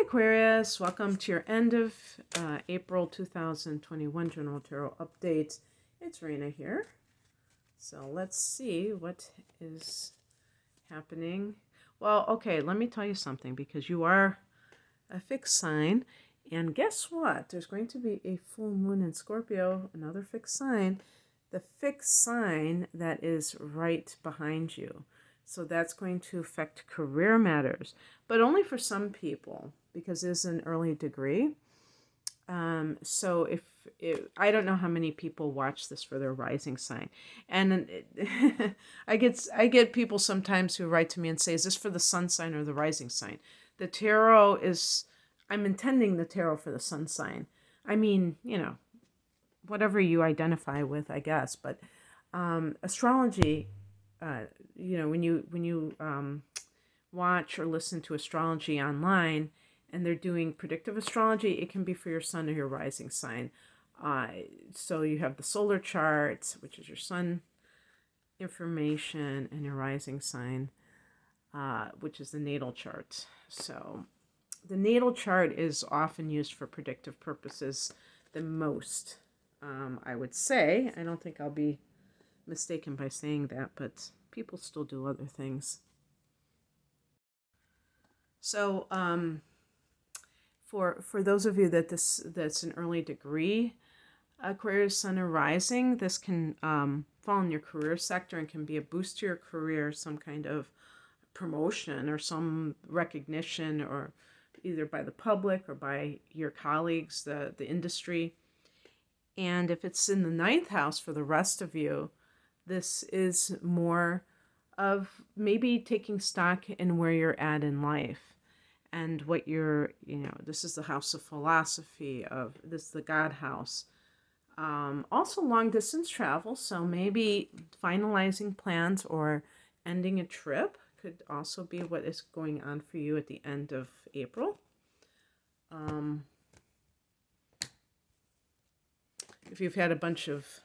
Hi Aquarius, welcome to your end of April 2021 General Tarot update. It's Raina here. So let's see what is happening. Well, okay, let me tell you something because you are a fixed sign. And guess what? There's going to be a full moon in Scorpio, another fixed sign. The fixed sign that is right behind you. So that's going to affect career matters, but only for some people because it's an early degree. So if I don't know how many people watch this for their rising sign, and I get people sometimes who write to me and say, "Is this for the sun sign or the rising sign?" The tarot is. I'm intending the tarot for the sun sign. I mean, whatever you identify with, I guess. But astrology, when you watch or listen to astrology online, and they're doing predictive astrology, it can be for your sun or your rising sign. So you have the solar chart, which is your sun information, and your rising sign, which is the natal chart. So the natal chart is often used for predictive purposes the most, I would say. I don't think I'll be mistaken by saying that, but people still do other things. So for those of you that's an early degree Aquarius sun or rising, this can fall in your career sector and can be a boost to your career, some kind of promotion or some recognition, or either by the public or by your colleagues, the industry. And if it's in the 9th house for the rest of you, this is more of maybe taking stock in where you're at in life and what you're, this is the house of philosophy, this is the God house. Also long distance travel, so maybe finalizing plans or ending a trip could also be what is going on for you at the end of April. If you've had a bunch of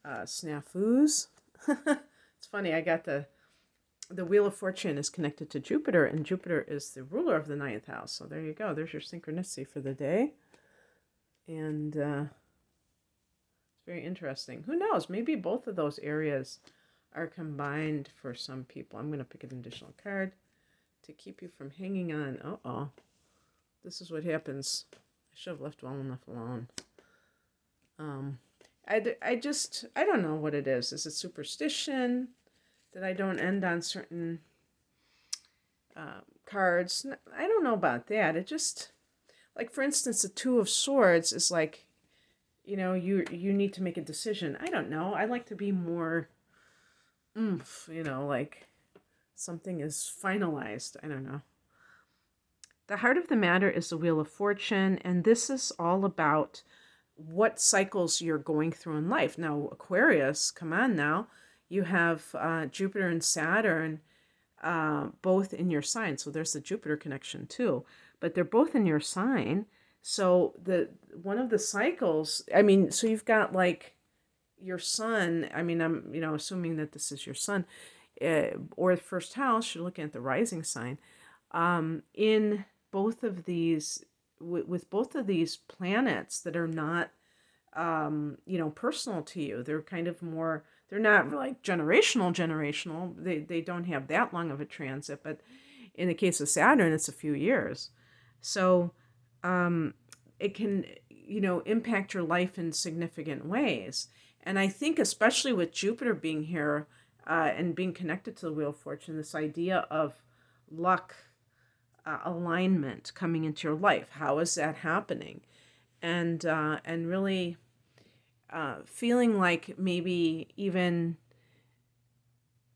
snafus, it's funny, I got the Wheel of Fortune is connected to Jupiter, and Jupiter is the ruler of the 9th house. So there you go. There's your synchronicity for the day. And it's very interesting. Who knows? Maybe both of those areas are combined for some people. I'm going to pick an additional card to keep you from hanging on. Uh-oh. This is what happens. I should have left well enough alone. I don't know what it is. Is it superstition that I don't end on certain cards? I don't know about that. It just, like, for instance, the Two of Swords is like, you need to make a decision. I don't know. I like to be more like something is finalized. I don't know. The heart of the matter is the Wheel of Fortune, and this is all about what cycles you're going through in life. Now, Aquarius, come on now. You have Jupiter and Saturn both in your sign. So there's the Jupiter connection too. But they're both in your sign. So one of the cycles, so you've got like your sun. I'm assuming that this is your sun, or the first house. You're looking at the rising sign. In both of these, with both of these planets that are not, personal to you, they're kind of more. They're not like generational. They don't have that long of a transit, but in the case of Saturn, it's a few years. So it can, impact your life in significant ways. And I think especially with Jupiter being here and being connected to the Wheel of Fortune, this idea of luck, alignment coming into your life. How is that happening? And really feeling like maybe even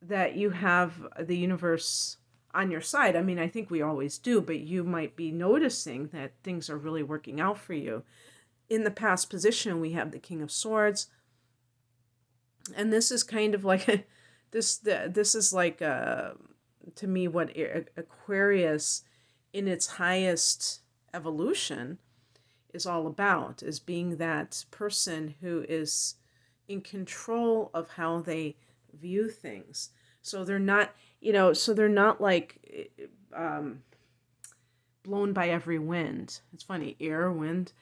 that you have the universe on your side. I think we always do, but you might be noticing that things are really working out for you. In the past position, we have the King of Swords, and this is kind of like this is like to me what Aquarius in its highest evolution is all about, is being that person who is in control of how they view things. So they're not, like blown by every wind. It's funny, air, wind.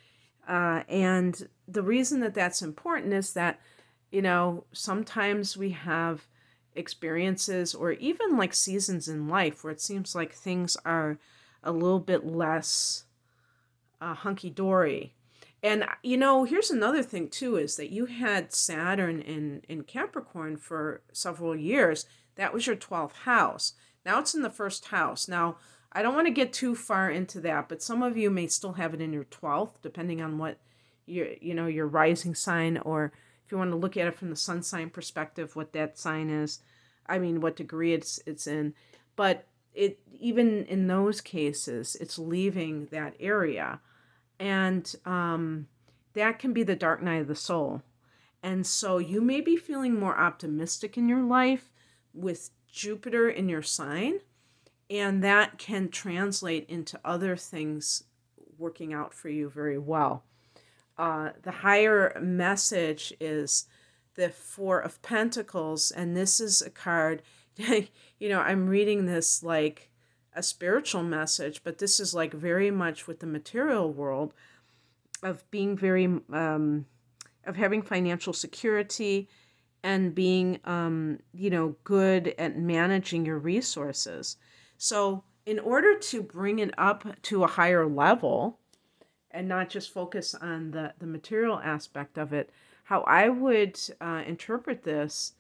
And the reason that that's important is that, sometimes we have experiences or even like seasons in life where it seems like things are a little bit less hunky-dory. And, here's another thing too, is that you had Saturn in Capricorn for several years. That was your 12th house. Now it's in the first house. Now, I don't want to get too far into that, but some of you may still have it in your 12th, depending on what your rising sign, or if you want to look at it from the sun sign perspective, what that sign is. I mean, what degree it's in. But even in those cases, it's leaving that area. And that can be the dark night of the soul. And so you may be feeling more optimistic in your life with Jupiter in your sign, and that can translate into other things working out for you very well. The higher message is the Four of Pentacles, and this is a card, I'm reading this like a spiritual message, but this is like very much with the material world of being very, of having financial security and being, good at managing your resources. So in order to bring it up to a higher level and not just focus on the material aspect of it, how I would interpret this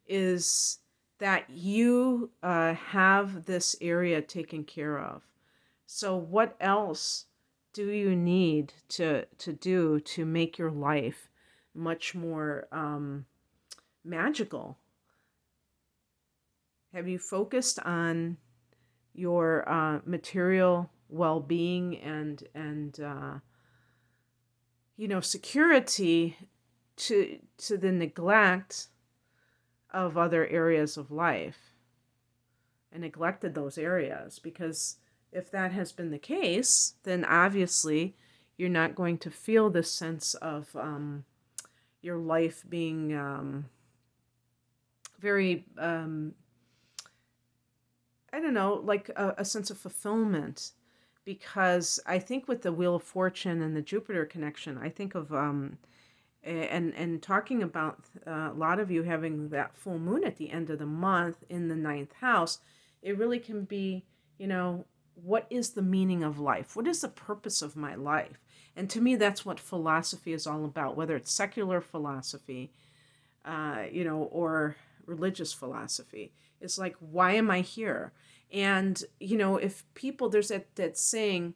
is that you have this area taken care of. So what else do you need to do to make your life much more magical? Have you focused on your material well-being and security to the neglect of other areas of life, and neglected those areas? Because if that has been the case, then obviously you're not going to feel this sense of your life being very like a sense of fulfillment. Because I think with the Wheel of Fortune and the Jupiter connection, I think of, and talking about a lot of you having that full moon at the end of the month in the 9th house, it really can be, what is the meaning of life? What is the purpose of my life? And to me, that's what philosophy is all about, whether it's secular philosophy, or religious philosophy. It's like, why am I here? And, if people, there's that saying,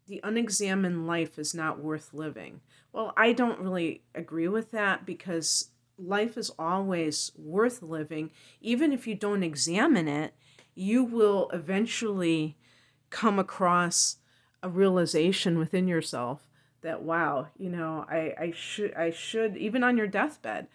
the unexamined life is not worth living. Well, I don't really agree with that, because life is always worth living. Even if you don't examine it, you will eventually come across a realization within yourself that, wow, I should, even on your deathbed,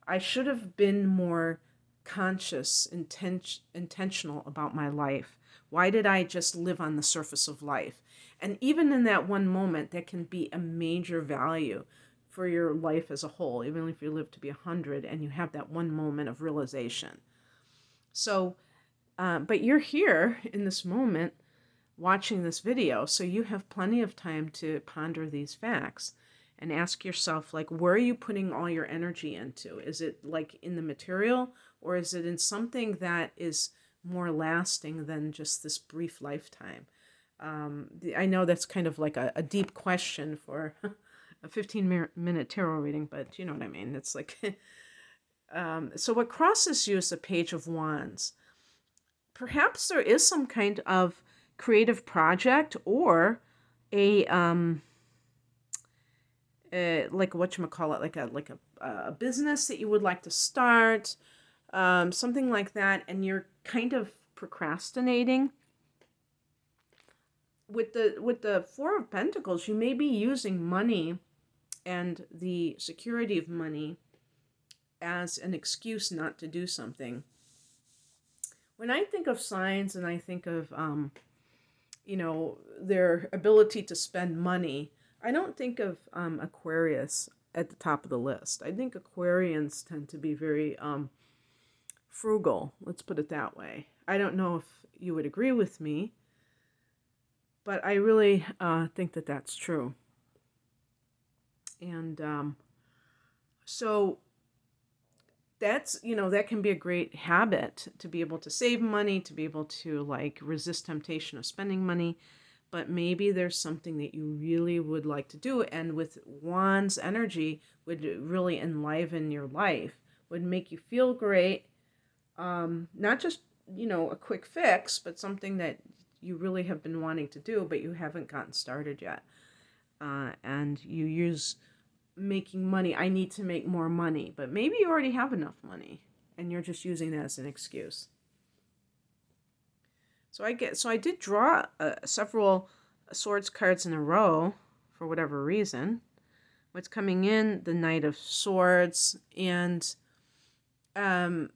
I should have been more conscious, intentional about my life. Why did I just live on the surface of life? And even in that one moment, that can be a major value for your life as a whole, even if you live to be 100 and you have that one moment of realization. So, but you're here in this moment watching this video, so you have plenty of time to ponder these facts and ask yourself, like, where are you putting all your energy into? Is it like in the material, or is it in something that is more lasting than just this brief lifetime? I know that's kind of like a deep question for a 15-minute tarot reading, but you know what I mean. It's like, so what crosses you is the Page of Wands. Perhaps there is some kind of creative project or a like whatchamacallit, like a business that you would like to start, something like that, and you're kind of procrastinating. With the Four of Pentacles, you may be using money and the security of money as an excuse not to do something. When I think of signs and I think of their ability to spend money, I don't think of Aquarius at the top of the list. I think Aquarians tend to be very frugal, let's put it that way. I don't know if you would agree with me, But I really think that that's true. And so that's, that can be a great habit, to be able to save money, to be able to like resist temptation of spending money. But maybe there's something that you really would like to do, and with Wands energy would really enliven your life, would make you feel great. Not just, a quick fix, but something that you really have been wanting to do, but you haven't gotten started yet. And you use making money. I need to make more money, but maybe you already have enough money and you're just using that as an excuse. So I did draw several swords cards in a row for whatever reason. What's coming in? The Knight of Swords. And I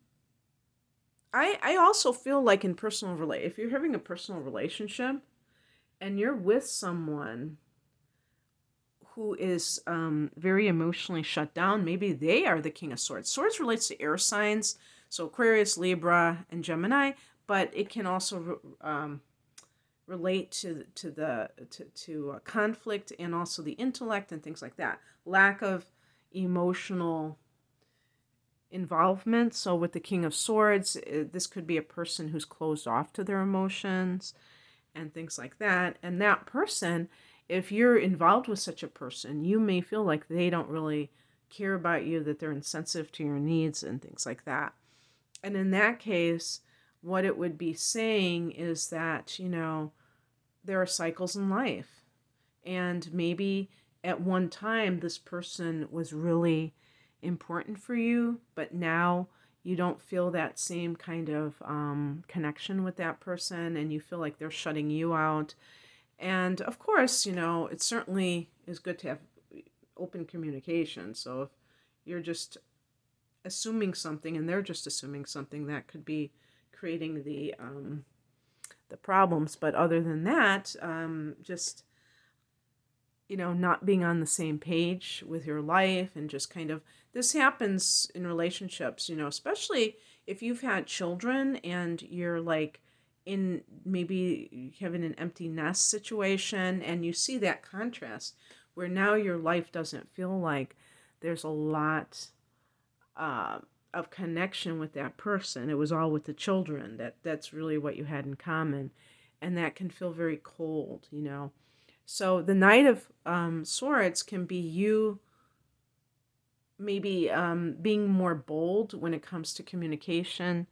also feel like in if you're having a personal relationship and you're with someone who is very emotionally shut down, maybe they are the King of Swords. Swords relates to air signs, so Aquarius, Libra, and Gemini, but it can also relate to conflict and also the intellect and things like that. Lack of emotional involvement. So with the King of Swords, this could be a person who's closed off to their emotions and things like that. And that person, if you're involved with such a person, you may feel like they don't really care about you, that they're insensitive to your needs and things like that. And in that case, what it would be saying is that, there are cycles in life. And maybe at one time this person was really important for you, but now you don't feel that same kind of connection with that person, and you feel like they're shutting you out. And of course, it certainly is good to have open communication. So if you're just assuming something and they're just assuming something, that could be creating the problems. But other than that, just not being on the same page with your life, and just kind of, this happens in relationships, especially if you've had children and you're like in maybe having an empty nest situation, and you see that contrast where now your life doesn't feel like there's a lot of connection with that person. It was all with the children. That's really what you had in common, and that can feel very cold, So the Knight of Swords can be you maybe being more bold when it comes to communication,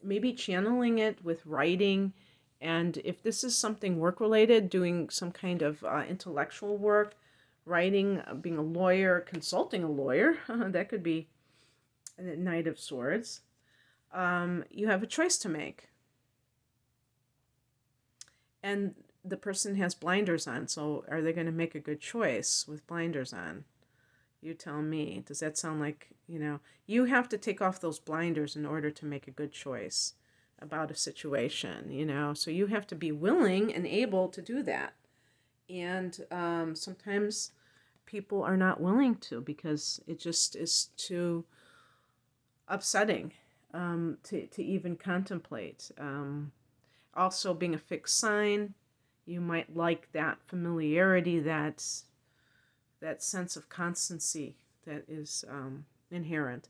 maybe channeling it with writing. And if this is something work-related, doing some kind of intellectual work, writing, being a lawyer, consulting a lawyer, that could be a Knight of Swords. You have a choice to make. And the person has blinders on, so are they going to make a good choice with blinders on? You tell me. Does that sound like, you have to take off those blinders in order to make a good choice about a situation, so you have to be willing and able to do that. And sometimes people are not willing to, because it just is too upsetting to even contemplate. Also, being a fixed sign, you might like that familiarity, that sense of constancy that is inherent.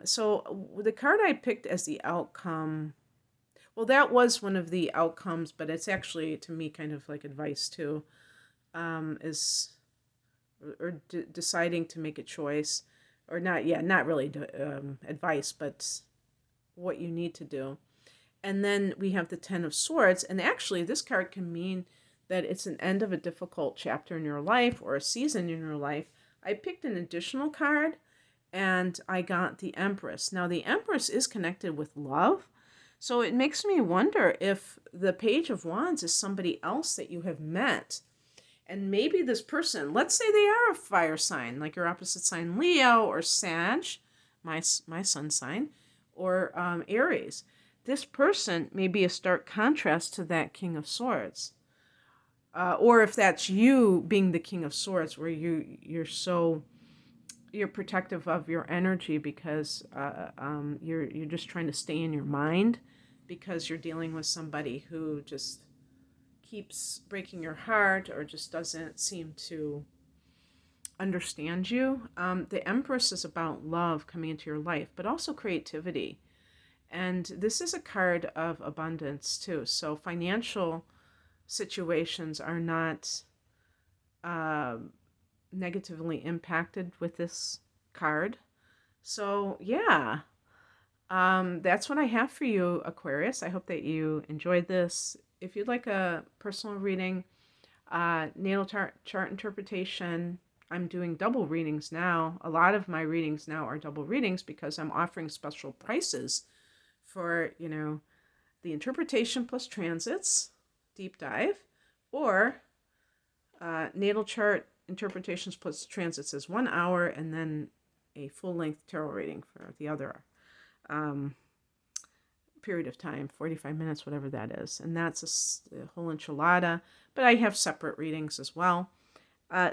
So the card I picked as the outcome, well, that was one of the outcomes, but it's actually, to me, kind of like advice too, is deciding to make a choice, or not really advice, but what you need to do. And then we have the Ten of Swords, and actually this card can mean that it's an end of a difficult chapter in your life or a season in your life. I picked an additional card, and I got the Empress. Now the Empress is connected with love, so it makes me wonder if the Page of Wands is somebody else that you have met. And maybe this person, let's say they are a fire sign, like your opposite sign, Leo or Sag, my sun sign, or Aries. This person may be a stark contrast to that King of Swords. Or if that's you being the King of Swords, where you're protective of your energy because you're just trying to stay in your mind, because you're dealing with somebody who just keeps breaking your heart or just doesn't seem to understand you. The Empress is about love coming into your life, but also creativity. And this is a card of abundance too. So financial situations are not negatively impacted with this card. So yeah, that's what I have for you, Aquarius. I hope that you enjoyed this. If you'd like a personal reading, natal chart interpretation, I'm doing double readings now. A lot of my readings now are double readings because I'm offering special prices for, the interpretation plus transits, deep dive, or natal chart interpretations plus transits is 1 hour, and then a full-length tarot reading for the other period of time, 45 minutes, whatever that is. And that's a whole enchilada, but I have separate readings as well.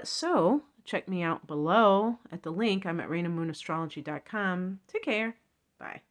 So check me out below at the link. I'm at rainamoonastrology.com. Take care. Bye.